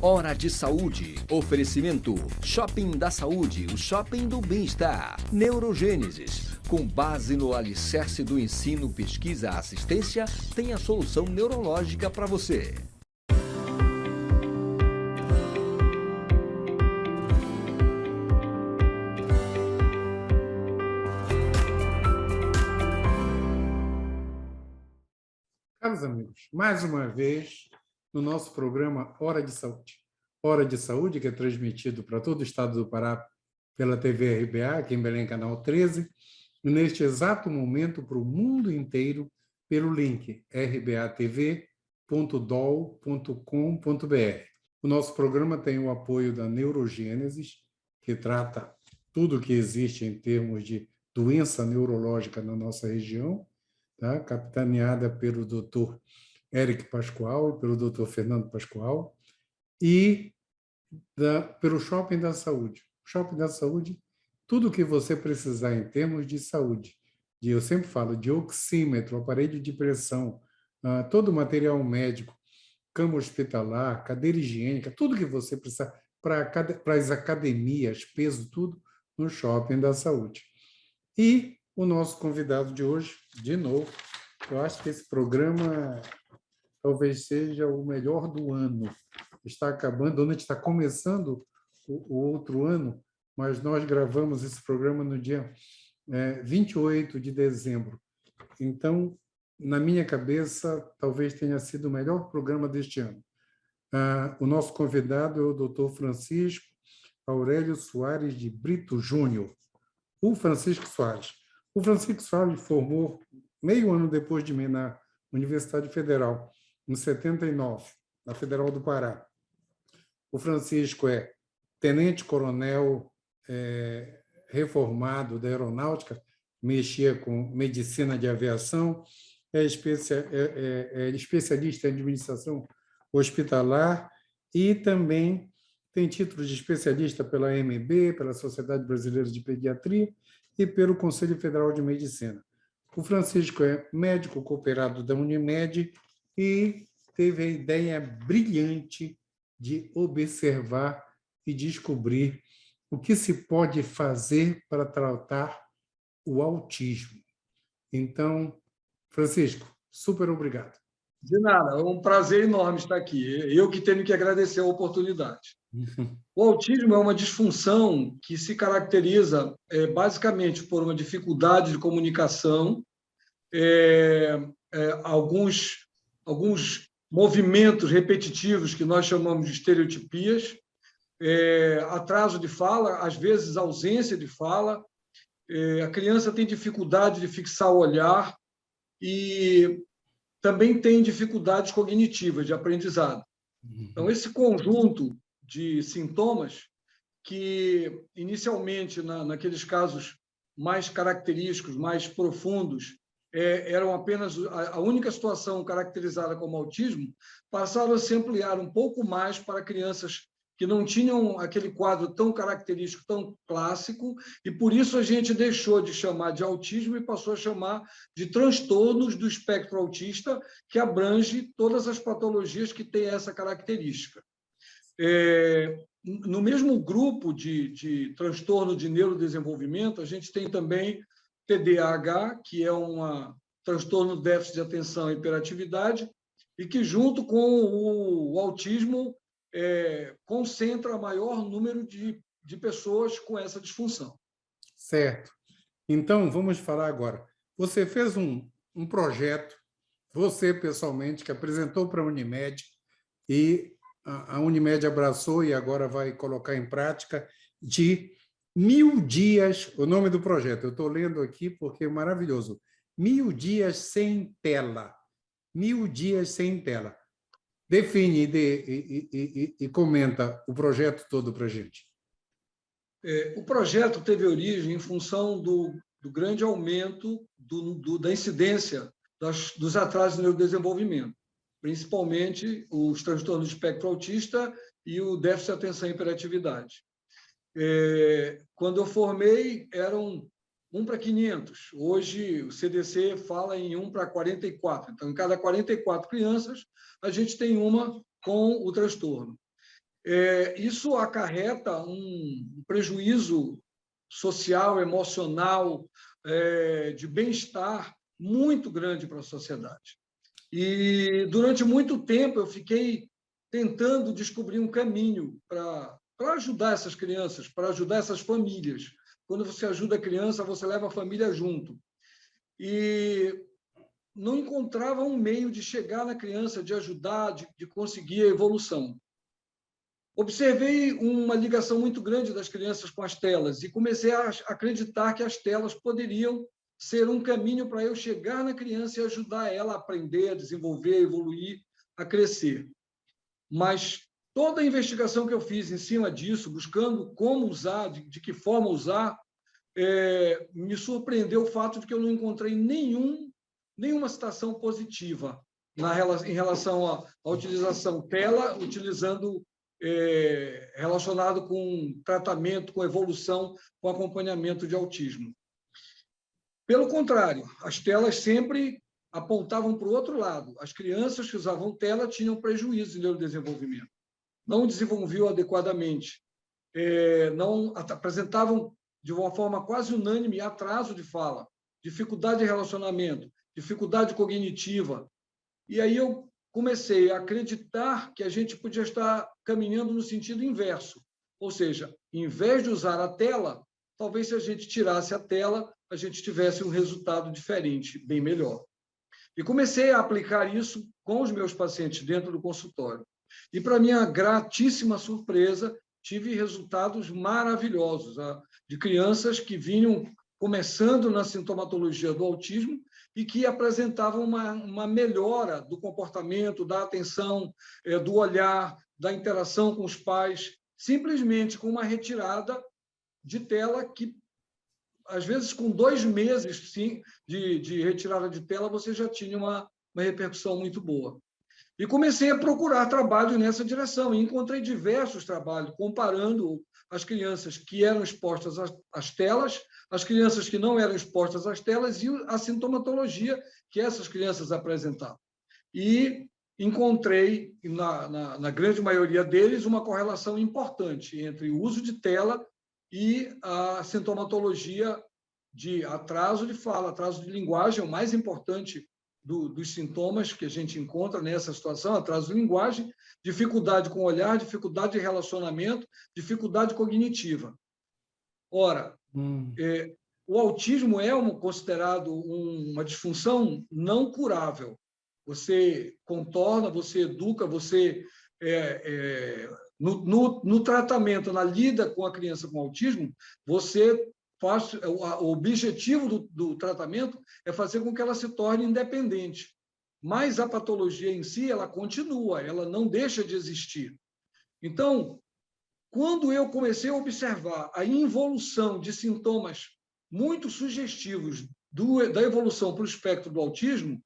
Hora de Saúde. Oferecimento Shopping da Saúde, o shopping do bem-estar. Neurogênesis. Com base no alicerce do ensino, pesquisa, assistência, tem a solução neurológica para você. Caros amigos, mais uma vez no nosso programa Hora de Saúde. Hora de Saúde, que é transmitido para todo o estado do Pará pela TV RBA, aqui em Belém, canal 13, e neste exato momento para o mundo inteiro pelo link rbatv.dol.com.br. O nosso programa tem o apoio da Neurogênesis, que trata tudo o que existe em termos de doença neurológica na nossa região, tá? Capitaneada pelo Dr. Eric Pascoal e pelo Dr. Fernando Pascoal, e pelo Shopping da Saúde. Shopping da Saúde, tudo o que você precisar em termos de saúde, eu sempre falo de oxímetro, aparelho de pressão, todo o material médico, cama hospitalar, cadeira higiênica, tudo que você precisar para as academias, peso, tudo no Shopping da Saúde. E o nosso convidado de hoje, de novo, eu acho que esse programa talvez seja o melhor do ano. Está acabando, a gente está começando o outro ano, mas nós gravamos esse programa no dia 28 de dezembro. Então, na minha cabeça, talvez tenha sido o melhor programa deste ano. O nosso convidado é o Dr. Francisco Aurélio Soares de Brito Júnior, o Francisco Soares. O Francisco Soares formou meio ano depois de mim na Universidade Federal, em 79, na Federal do Pará. O Francisco é tenente-coronel reformado da aeronáutica, mexia com medicina de aviação, é especialista em administração hospitalar e também tem título de especialista pela AMB, pela Sociedade Brasileira de Pediatria e pelo Conselho Federal de Medicina. O Francisco é médico cooperado da Unimed e teve a ideia brilhante de observar e descobrir o que se pode fazer para tratar o autismo. Então, Francisco, super obrigado. De nada, é um prazer enorme estar aqui. Eu que tenho que agradecer a oportunidade. O autismo é uma disfunção que se caracteriza basicamente por uma dificuldade de comunicação, alguns movimentos repetitivos que nós chamamos de estereotipias, atraso de fala, às vezes ausência de fala, a criança tem dificuldade de fixar o olhar e também tem dificuldades cognitivas de aprendizado. Então, esse conjunto de sintomas que, inicialmente, naqueles casos mais característicos, mais profundos, eram apenas a única situação caracterizada como autismo, passaram a se ampliar um pouco mais para crianças que não tinham aquele quadro tão característico, tão clássico, e por isso a gente deixou de chamar de autismo e passou a chamar de transtornos do espectro autista, que abrange todas as patologias que têm essa característica. No mesmo grupo de transtorno de neurodesenvolvimento, a gente tem também TDAH, que é um transtorno de déficit de atenção e hiperatividade, e que, junto com o autismo, concentra maior número de pessoas com essa disfunção. Certo. Então, vamos falar agora. Você fez um projeto, você pessoalmente, que apresentou para a Unimed, e a Unimed abraçou e agora vai colocar em prática, de 1000 dias, o nome do projeto, eu estou lendo aqui porque é maravilhoso, 1000 dias sem tela. 1000 dias sem tela. Define e comenta o projeto todo para a gente. O projeto teve origem em função do grande aumento da incidência dos atrasos no neurodesenvolvimento, principalmente os transtornos de espectro autista e o déficit de atenção e hiperatividade. Quando eu formei, eram 1 para 500. Hoje, o CDC fala em 1 para 44. Então, em cada 44 crianças, a gente tem uma com o transtorno. Isso acarreta um prejuízo social, emocional, de bem-estar muito grande para a sociedade. E, durante muito tempo, eu fiquei tentando descobrir um caminho para ajudar essas crianças, para ajudar essas famílias. Quando você ajuda a criança, você leva a família junto. E não encontrava um meio de chegar na criança, de ajudar, de conseguir a evolução. Observei uma ligação muito grande das crianças com as telas e comecei a acreditar que as telas poderiam ser um caminho para eu chegar na criança e ajudar ela a aprender, a desenvolver, a evoluir, a crescer. Mas toda a investigação que eu fiz em cima disso, buscando como usar, de que forma usar, me surpreendeu o fato de que eu não encontrei nenhuma citação positiva em relação à utilização tela, relacionado com tratamento, com evolução, com acompanhamento de autismo. Pelo contrário, as telas sempre apontavam para o outro lado. As crianças que usavam tela tinham prejuízo no neurodesenvolvimento, não desenvolviam adequadamente, não apresentavam de uma forma quase unânime atraso de fala, dificuldade de relacionamento, dificuldade cognitiva. E aí eu comecei a acreditar que a gente podia estar caminhando no sentido inverso. Ou seja, em vez de usar a tela, talvez se a gente tirasse a tela, a gente tivesse um resultado diferente, bem melhor. E comecei a aplicar isso com os meus pacientes dentro do consultório. E, para minha gratíssima surpresa, tive resultados maravilhosos, de crianças que vinham começando na sintomatologia do autismo e que apresentavam uma melhora do comportamento, da atenção, do olhar, da interação com os pais, simplesmente com uma retirada de tela que, às vezes, com 2 meses sim, de retirada de tela, você já tinha uma repercussão muito boa. E comecei a procurar trabalho nessa direção, e encontrei diversos trabalhos, comparando as crianças que eram expostas às telas, as crianças que não eram expostas às telas e a sintomatologia que essas crianças apresentavam. E encontrei, na grande maioria deles, uma correlação importante entre o uso de tela e a sintomatologia de atraso de fala, atraso de linguagem, é o mais importante dos sintomas que a gente encontra nessa situação: atraso de linguagem, dificuldade com o olhar, dificuldade de relacionamento, dificuldade cognitiva. Ora, o autismo é considerado uma disfunção não curável. Você contorna, você educa, você... No tratamento, na lida com a criança com autismo, você faz... O objetivo do tratamento é fazer com que ela se torne independente. Mas a patologia em si, ela continua, ela não deixa de existir. Então, quando eu comecei a observar a involução de sintomas muito sugestivos da evolução para o espectro do autismo,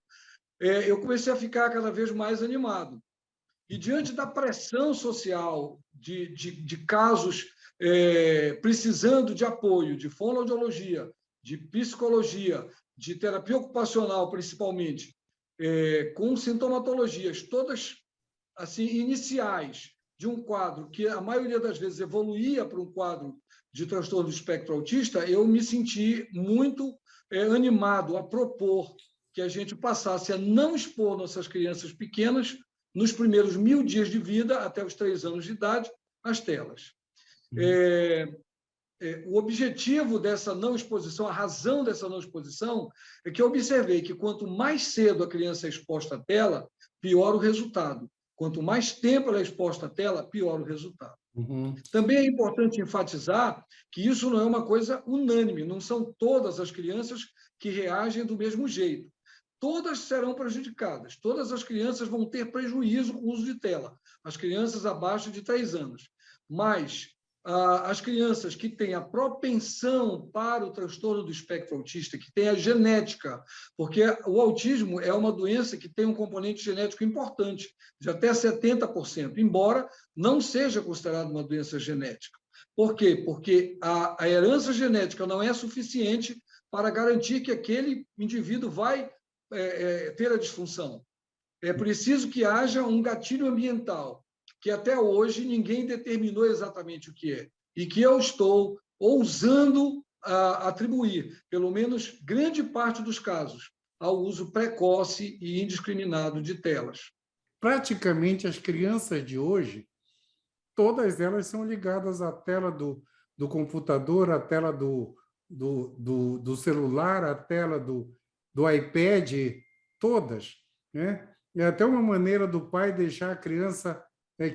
eu comecei a ficar cada vez mais animado. E, diante da pressão social, de casos precisando de apoio, de fonoaudiologia, de psicologia, de terapia ocupacional, principalmente, com sintomatologias todas assim iniciais, de um quadro que a maioria das vezes evoluía para um quadro de transtorno do espectro autista, eu me senti muito animado a propor que a gente passasse a não expor nossas crianças pequenas, nos primeiros 1000 dias de vida, até os 3 anos de idade, às telas. O objetivo dessa não exposição, a razão dessa não exposição, é que eu observei que quanto mais cedo a criança é exposta à tela, pior o resultado. Quanto mais tempo ela é exposta à tela, pior o resultado. Também é importante enfatizar que isso não é uma coisa unânime, não são todas as crianças que reagem do mesmo jeito. Todas serão prejudicadas, todas as crianças vão ter prejuízo com o uso de tela, as crianças abaixo de 3 anos. Mas as crianças que têm a propensão para o transtorno do espectro autista, que têm a genética, porque o autismo é uma doença que tem um componente genético importante, de até 70%, embora não seja considerada uma doença genética. Por quê? Porque a herança genética não é suficiente para garantir que aquele indivíduo vai ter a disfunção. É preciso que haja um gatilho ambiental, que até hoje ninguém determinou exatamente o que é, e que eu estou ousando atribuir, pelo menos grande parte dos casos, ao uso precoce e indiscriminado de telas. Praticamente as crianças de hoje, todas elas são ligadas à tela do computador, à tela do celular, à tela do iPad, todas, né? É até uma maneira do pai deixar a criança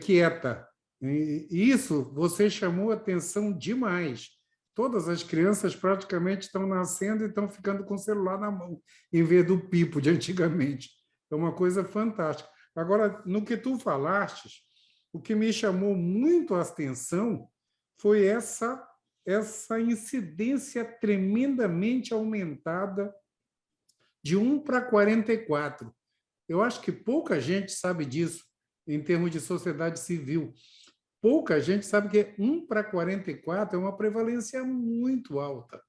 quieta. E isso você chamou atenção demais. Todas as crianças praticamente estão nascendo e estão ficando com o celular na mão, em vez do pipo de antigamente. É uma coisa fantástica. Agora, no que tu falaste, o que me chamou muito a atenção foi essa incidência tremendamente aumentada de 1 para 44. Eu acho que pouca gente sabe disso em termos de sociedade civil. Pouca gente sabe que 1 para 44 é uma prevalência muito alta,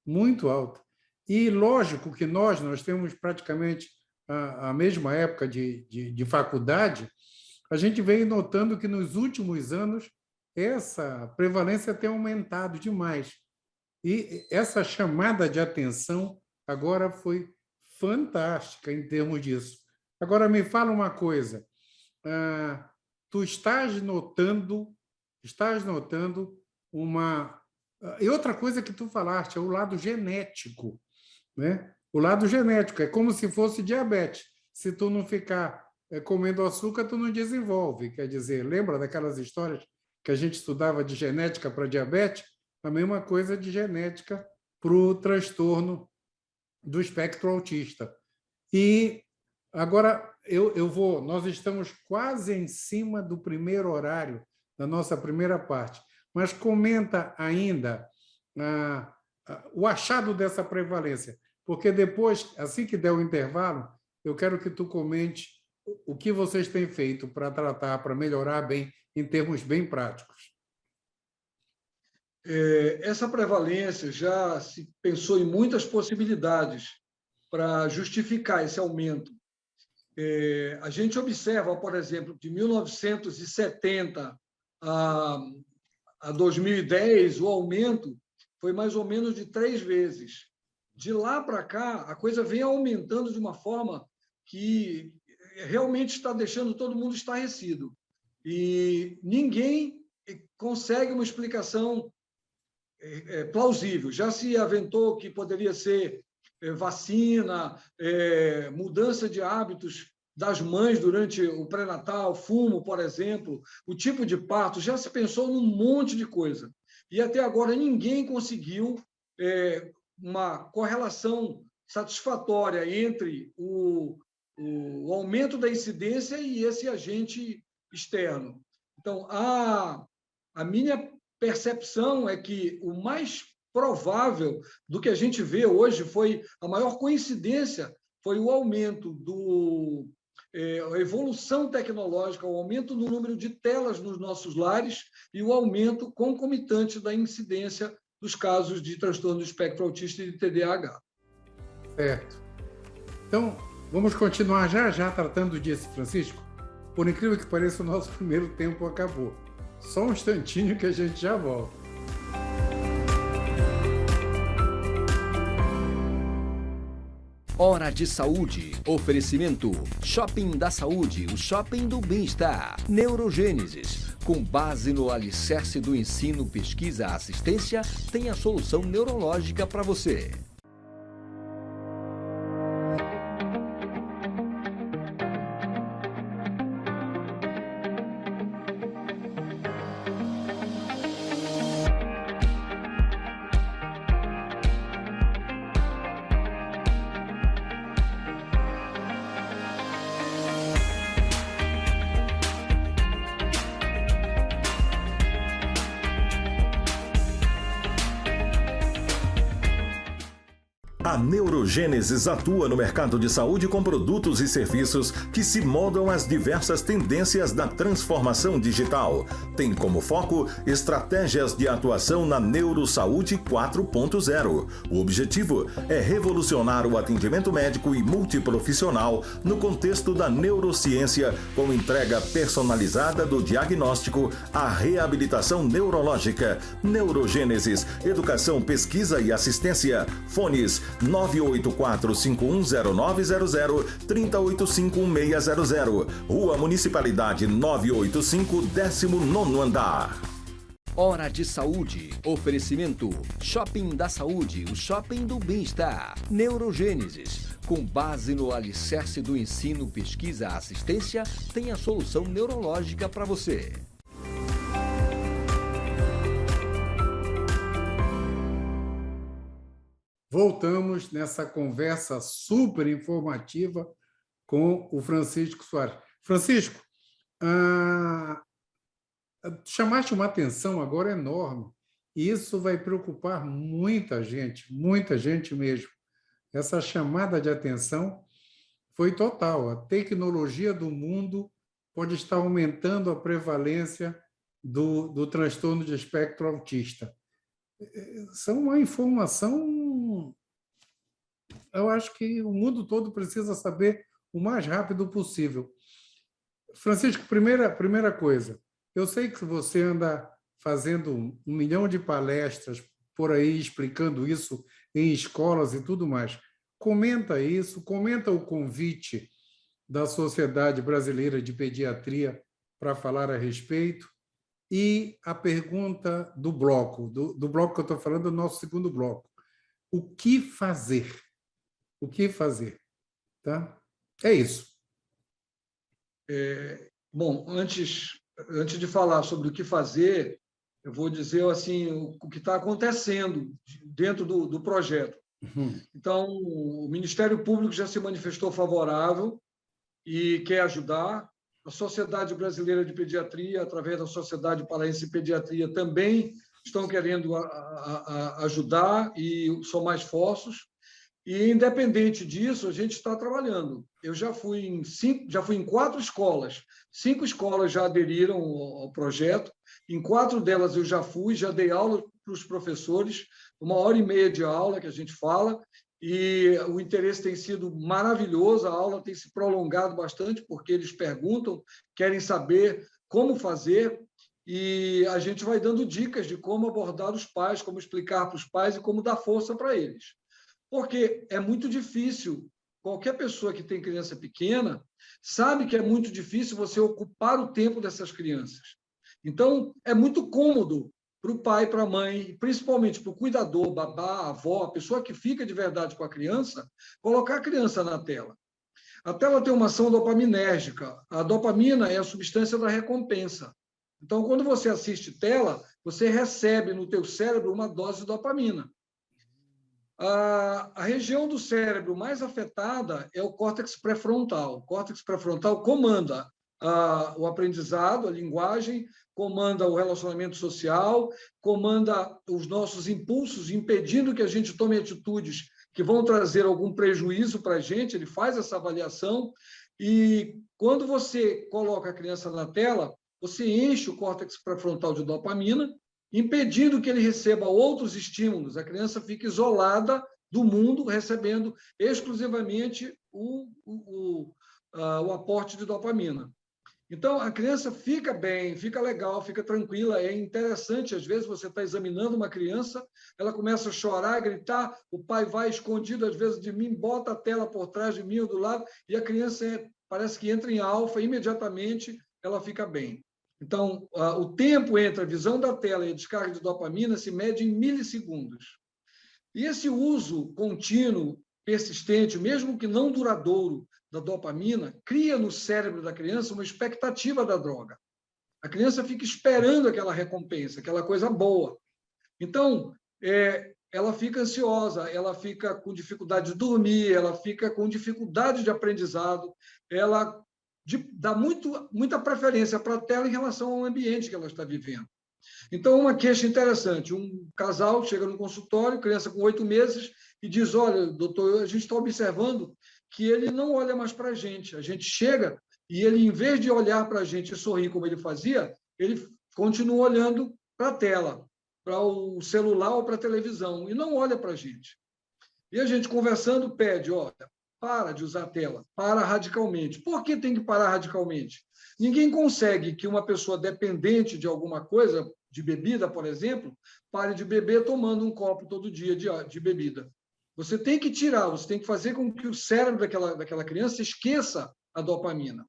muito alta. E lógico que nós temos praticamente a mesma época de faculdade, a gente vem notando que nos últimos anos essa prevalência tem aumentado demais. E essa chamada de atenção agora foi fantástica em termos disso. Agora, me fala uma coisa. Tu estás notando uma... E outra coisa que tu falaste é o lado genético, né? O lado genético é como se fosse diabetes. Se tu não ficar comendo açúcar, tu não desenvolve. Quer dizer, lembra daquelas histórias que a gente estudava de genética para diabetes? A mesma coisa de genética para o transtorno do espectro autista. E agora nós estamos quase em cima do primeiro horário da nossa primeira parte, mas comenta ainda o achado dessa prevalência, porque depois, assim que der o intervalo, eu quero que tu comente o que vocês têm feito para tratar, para melhorar bem, em termos bem práticos. Essa prevalência já se pensou em muitas possibilidades para justificar esse aumento. A gente observa, por exemplo, de 1970 a 2010, o aumento foi mais ou menos de 3 vezes. De lá para cá, a coisa vem aumentando de uma forma que realmente está deixando todo mundo estarrecido. E ninguém consegue uma explicação plausível. Já se aventou que poderia ser vacina, mudança de hábitos das mães durante o pré-natal, fumo, por exemplo, o tipo de parto, já se pensou num monte de coisa. E até agora ninguém conseguiu uma correlação satisfatória entre o aumento da incidência e esse agente externo. Então, a minha percepção é que o mais provável do que a gente vê hoje foi a maior coincidência, foi o aumento a evolução tecnológica, o aumento do número de telas nos nossos lares e o aumento concomitante da incidência dos casos de transtorno do espectro autista e de TDAH. Certo. Então, vamos continuar já tratando disso, Francisco. Por incrível que pareça, o nosso primeiro tempo acabou. Só um instantinho que a gente já volta. Hora de Saúde. Oferecimento. Shopping da Saúde, o shopping do bem-estar. Neurogênesis. Com base no alicerce do ensino, pesquisa, assistência, tem a solução neurológica para você. A Neurogênesis atua no mercado de saúde com produtos e serviços que se moldam às diversas tendências da transformação digital. Tem como foco estratégias de atuação na Neurosaúde 4.0. O objetivo é revolucionar o atendimento médico e multiprofissional no contexto da neurociência, com entrega personalizada do diagnóstico à reabilitação neurológica. Neurogênesis, educação, pesquisa e assistência. Fones 984-510900, 3085-1600. Rua Municipalidade 985, 19º andar. Hora de Saúde. Oferecimento Shopping da Saúde, o shopping do bem-estar. Neurogênesis. Com base no alicerce do ensino, pesquisa, assistência, tem a solução neurológica para você. Voltamos nessa conversa super informativa com o Francisco Soares. Francisco, chamaste uma atenção agora enorme, e isso vai preocupar muita gente mesmo. Essa chamada de atenção foi total. A tecnologia do mundo pode estar aumentando a prevalência do transtorno de espectro autista. Isso é uma informação, eu acho que o mundo todo precisa saber o mais rápido possível. Francisco, primeira coisa, eu sei que você anda fazendo 1 milhão de palestras por aí, explicando isso em escolas e tudo mais. Comenta isso, comenta o convite da Sociedade Brasileira de Pediatria para falar a respeito. E a pergunta do bloco, do bloco que eu estou falando, do nosso segundo bloco. O que fazer? O que fazer? Tá? É isso. Bom, antes de falar sobre o que fazer, eu vou dizer assim, o que está acontecendo dentro do projeto. Então, o Ministério Público já se manifestou favorável e quer ajudar. A Sociedade Brasileira de Pediatria, através da Sociedade Paraense de Pediatria, também estão querendo ajudar e somar esforços. E, independente disso, a gente está trabalhando. Eu já fui em 4 escolas. 5 escolas já aderiram ao projeto. Em 4 delas eu já dei aula para os professores, 1h30 de aula que a gente fala, e o interesse tem sido maravilhoso, a aula tem se prolongado bastante, porque eles perguntam, querem saber como fazer, e a gente vai dando dicas de como abordar os pais, como explicar para os pais e como dar força para eles. Porque é muito difícil, qualquer pessoa que tem criança pequena sabe que é muito difícil você ocupar o tempo dessas crianças. Então, é muito cômodo para o pai, para a mãe, principalmente para o cuidador, babá, avó, a pessoa que fica de verdade com a criança, colocar a criança na tela. A tela tem uma ação dopaminérgica. A dopamina é a substância da recompensa. Então, quando você assiste tela, você recebe no teu cérebro uma dose de dopamina. A região do cérebro mais afetada é o córtex pré-frontal. O córtex pré-frontal comanda o aprendizado, a linguagem, comanda o relacionamento social, comanda os nossos impulsos, impedindo que a gente tome atitudes que vão trazer algum prejuízo para a gente. Ele faz essa avaliação e, quando você coloca a criança na tela, você enche o córtex pré-frontal de dopamina, impedindo que ele receba outros estímulos. A criança fica isolada do mundo, recebendo exclusivamente o aporte de dopamina. Então, a criança fica bem, fica legal, fica tranquila. É interessante, às vezes, você está examinando uma criança, ela começa a chorar, a gritar, o pai vai escondido, às vezes, de mim, bota a tela por trás de mim ou do lado, e a criança parece que entra em alfa, imediatamente ela fica bem. Então, o tempo entre a visão da tela e a descarga de dopamina se mede em milissegundos. E esse uso contínuo, persistente, mesmo que não duradouro, da dopamina, cria no cérebro da criança uma expectativa da droga. A criança fica esperando aquela recompensa, aquela coisa boa. Então, ela fica ansiosa, ela fica com dificuldade de dormir, ela fica com dificuldade de aprendizado, ela dá muita preferência para a tela em relação ao ambiente que ela está vivendo. Então, uma queixa interessante, um casal chega no consultório, criança com 8 meses, e diz, olha, doutor, a gente está observando que ele não olha mais para a gente chega e ele, em vez de olhar para a gente e sorrir como ele fazia, ele continua olhando para a tela, para o celular ou para a televisão, e não olha para a gente. E a gente, conversando, pede, olha, para de usar a tela, para radicalmente. Por que tem que parar radicalmente? Ninguém consegue que uma pessoa dependente de alguma coisa, de bebida, por exemplo, pare de beber tomando um copo todo dia de bebida. Você tem que tirar, você tem que fazer com que o cérebro daquela criança esqueça a dopamina.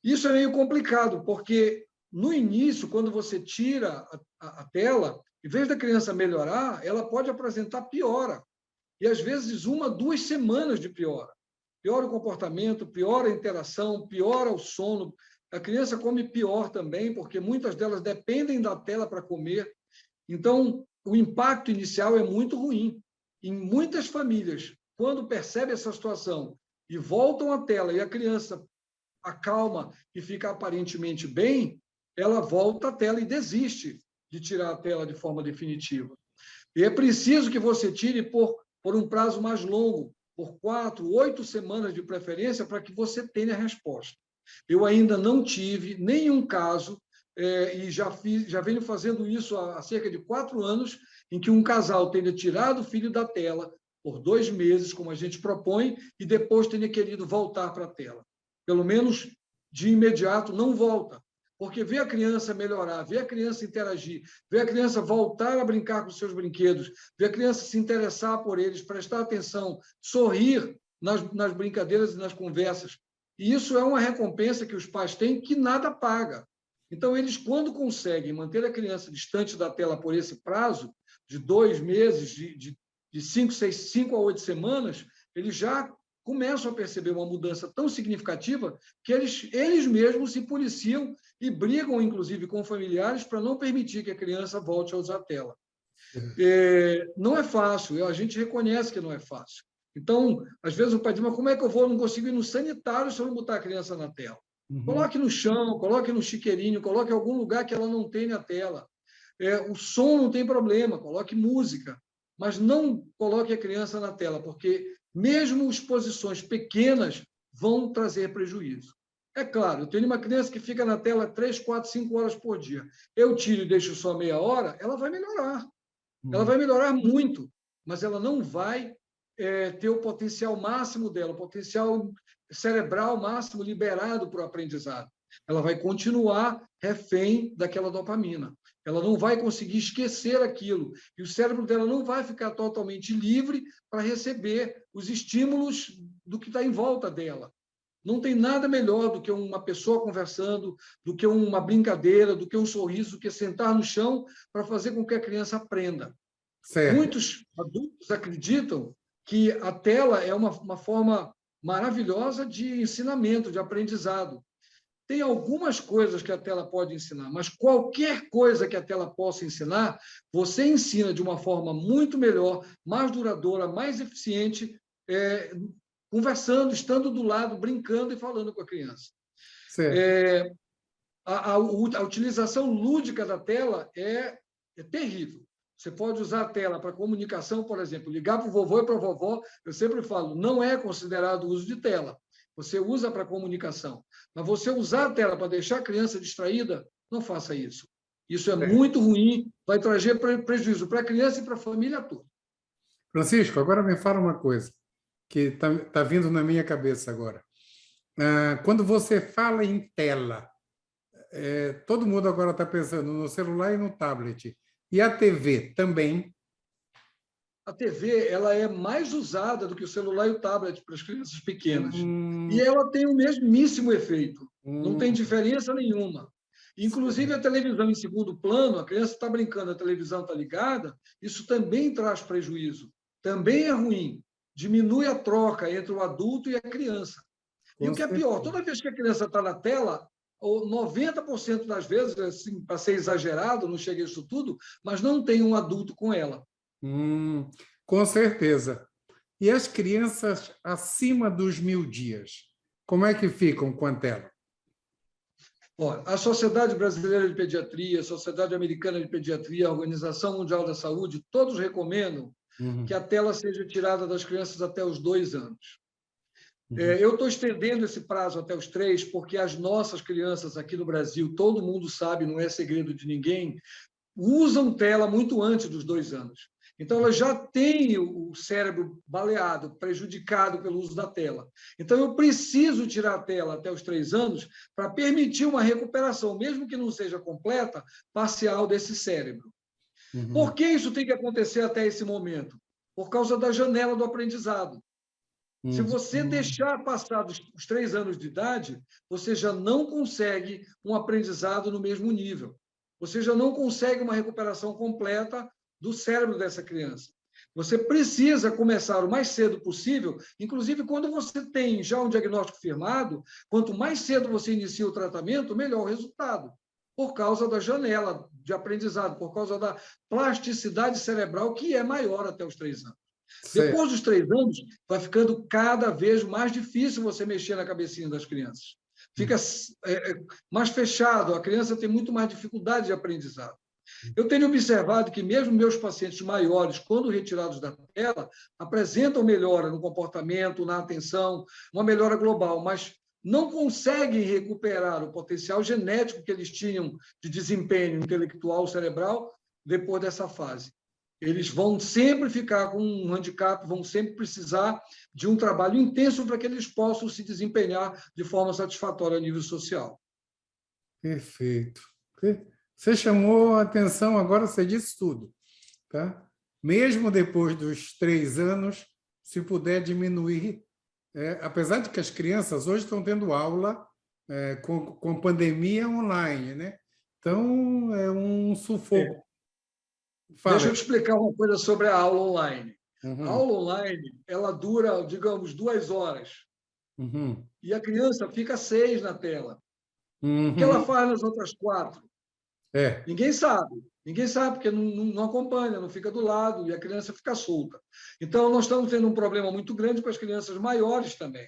Isso é meio complicado, porque no início, quando você tira a tela, em vez da criança melhorar, ela pode apresentar piora. E, às vezes, 1, 2 semanas de piora. Piora o comportamento, piora a interação, piora o sono. A criança come pior também, porque muitas delas dependem da tela para comer. Então, o impacto inicial é muito ruim. Em muitas famílias, quando percebem essa situação e voltam à tela e a criança acalma e fica aparentemente bem, ela volta à tela e desiste de tirar a tela de forma definitiva. E é preciso que você tire por um prazo mais longo, por 4, 8 semanas de preferência, para que você tenha a resposta. Eu ainda não tive nenhum caso, e já venho fazendo isso há cerca de 4 anos, em que um casal tenha tirado o filho da tela por 2 meses, como a gente propõe, e depois tenha querido voltar para a tela. Pelo menos, de imediato, não volta. Porque ver a criança melhorar, ver a criança interagir, ver a criança voltar a brincar com seus brinquedos, ver a criança se interessar por eles, prestar atenção, sorrir nas brincadeiras e nas conversas. E isso é uma recompensa que os pais têm que nada paga. Então, eles, quando conseguem manter a criança distante da tela por esse prazo, de 2 meses, de 5 a 8 semanas, eles já começam a perceber uma mudança tão significativa que eles mesmos se policiam e brigam, inclusive, com familiares para não permitir que a criança volte a usar a tela. Não é fácil, a gente reconhece que não é fácil. Então, às vezes o pai diz, mas como é que eu não consigo ir no sanitário se eu não botar a criança na tela? Uhum. Coloque no chão, coloque no chiqueirinho, coloque em algum lugar que ela não tenha a tela. O som não tem problema, coloque música, mas não coloque a criança na tela, porque mesmo exposições pequenas vão trazer prejuízo. É claro, eu tenho uma criança que fica na tela 3, 4, 5 horas por dia. Eu tiro e deixo só meia hora, ela vai melhorar. Ela vai melhorar muito, mas ela não vai ter o potencial máximo dela, o potencial cerebral máximo liberado para o aprendizado. Ela vai continuar refém daquela dopamina. Ela não vai conseguir esquecer aquilo. E o cérebro dela não vai ficar totalmente livre para receber os estímulos do que está em volta dela. Não tem nada melhor do que uma pessoa conversando, do que uma brincadeira, do que um sorriso, do que sentar no chão para fazer com que a criança aprenda. Certo. Muitos adultos acreditam que a tela é uma forma maravilhosa de ensinamento, de aprendizado. Tem algumas coisas que a tela pode ensinar, mas qualquer coisa que a tela possa ensinar, você ensina de uma forma muito melhor, mais duradoura, mais eficiente, conversando, estando do lado, brincando e falando com a criança. A utilização lúdica da tela é terrível. Você pode usar a tela para comunicação, por exemplo, ligar para o vovô e para a vovó, eu sempre falo, não é considerado uso de tela. Você usa para comunicação. Mas você usar a tela para deixar a criança distraída, não faça isso. Isso é muito ruim, vai trazer prejuízo para a criança e para a família toda. Francisco, agora me fala uma coisa que está vindo na minha cabeça agora. Quando você fala em tela, todo mundo agora está pensando no celular e no tablet. E a TV também? A TV ela é mais usada do que o celular e o tablet para as crianças pequenas. E ela tem o mesmíssimo efeito. Não tem diferença nenhuma. Inclusive, a televisão em segundo plano, a criança está brincando, a televisão está ligada, isso também traz prejuízo. Também é ruim. Diminui a troca entre o adulto e a criança. E o que é pior, toda vez que a criança está na tela, 90% das vezes, assim, para ser exagerado, não chega a isso tudo, mas não tem um adulto com ela. Com certeza. E as crianças acima dos 1000 dias, como é que ficam com a tela? Olha, a Sociedade Brasileira de Pediatria, a Sociedade Americana de Pediatria, a Organização Mundial da Saúde, todos recomendam que a tela seja tirada das crianças até os 2 anos. Eu estou estendendo esse prazo até os 3, porque as nossas crianças aqui no Brasil, todo mundo sabe, não é segredo de ninguém, usam tela muito antes dos 2 anos. Então, elas já têm o cérebro baleado, prejudicado pelo uso da tela. Então, eu preciso tirar a tela até os 3 anos para permitir uma recuperação, mesmo que não seja completa, parcial desse cérebro. Por que isso tem que acontecer até esse momento? Por causa da janela do aprendizado. Se você deixar passar os 3 anos de idade, você já não consegue um aprendizado no mesmo nível. Você já não consegue uma recuperação completa do cérebro dessa criança. Você precisa começar o mais cedo possível, inclusive quando você tem já um diagnóstico firmado, quanto mais cedo você inicia o tratamento, melhor o resultado, por causa da janela de aprendizado, por causa da plasticidade cerebral, que é maior até os 3 anos. Certo. Depois dos 3 anos, vai ficando cada vez mais difícil você mexer na cabecinha das crianças. Fica mais fechado, a criança tem muito mais dificuldade de aprendizado. Eu tenho observado que mesmo meus pacientes maiores, quando retirados da tela, apresentam melhora no comportamento, na atenção, uma melhora global, mas não conseguem recuperar o potencial genético que eles tinham de desempenho intelectual, cerebral, depois dessa fase. Eles vão sempre ficar com um handicap, vão sempre precisar de um trabalho intenso para que eles possam se desempenhar de forma satisfatória a nível social. Perfeito. Você chamou a atenção, agora você disse tudo. Tá? Mesmo depois dos 3 anos, se puder diminuir, apesar de que as crianças hoje estão tendo aula com pandemia online, né? Então, é um sufoco. Deixa eu te explicar uma coisa sobre a aula online. A aula online, ela dura, digamos, 2 horas. E a criança fica 6 na tela. O que ela faz nas outras 4? Ninguém sabe. Ninguém sabe, porque não acompanha, não fica do lado, e a criança fica solta. Então, nós estamos tendo um problema muito grande com as crianças maiores também,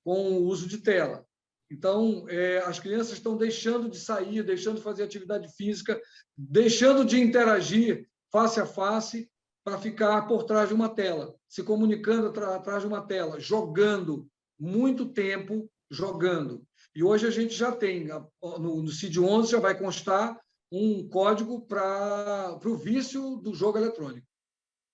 com o uso de tela. Então, as crianças estão deixando de sair, deixando de fazer atividade física, deixando de interagir face a face para ficar por trás de uma tela, se comunicando atrás de uma tela, jogando, muito tempo jogando. E hoje a gente já tem, no CID-11 já vai constar um código para o vício do jogo eletrônico,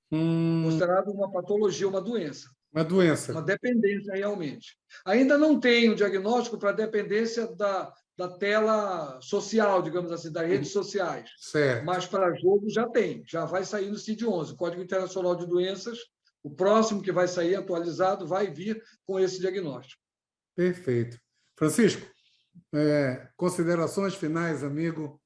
considerado uma patologia, uma doença. Uma doença. Uma dependência, realmente. Ainda não tem o diagnóstico para a dependência da tela social, digamos assim, das redes sociais. Certo. Mas para jogo já tem, já vai sair no CID-11, Código Internacional de Doenças. O próximo que vai sair atualizado vai vir com esse diagnóstico. Perfeito. Francisco, considerações finais, amigo.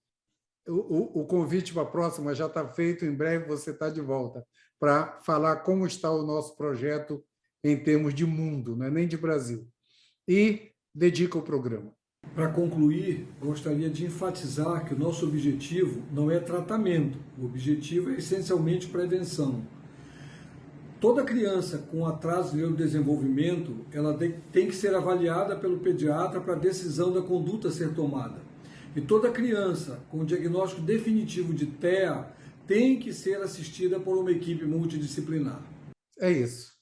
O convite para a próxima já está feito, em breve você está de volta para falar como está o nosso projeto em termos de mundo, não é nem de Brasil. E dedica o programa. Para concluir, gostaria de enfatizar que o nosso objetivo não é tratamento, o objetivo é essencialmente prevenção. Toda criança com atraso de neurodesenvolvimento, ela tem que ser avaliada pelo pediatra para a decisão da conduta ser tomada. E toda criança com diagnóstico definitivo de TEA tem que ser assistida por uma equipe multidisciplinar. É isso.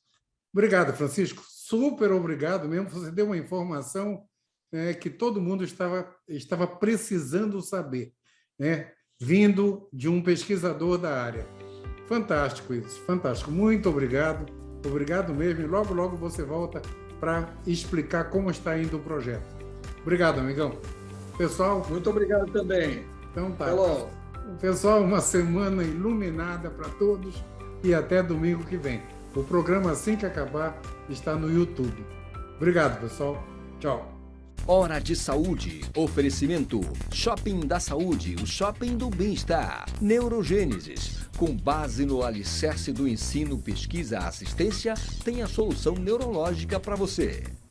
Obrigado, Francisco. Super obrigado mesmo. Você deu uma informação que todo mundo estava precisando saber, né? Vindo de um pesquisador da área. Fantástico isso, fantástico. Muito obrigado. Obrigado mesmo. E logo, logo você volta para explicar como está indo o projeto. Obrigado, amigão. Pessoal... Muito obrigado também. Então tá. Até logo. Pessoal, uma semana iluminada para todos e até domingo que vem. O programa, assim que acabar, está no YouTube. Obrigado, pessoal. Tchau. Hora de Saúde. Oferecimento. Shopping da Saúde, o shopping do bem-estar. Neurogênesis. Com base no alicerce do ensino, pesquisa, assistência, tem a solução neurológica para você.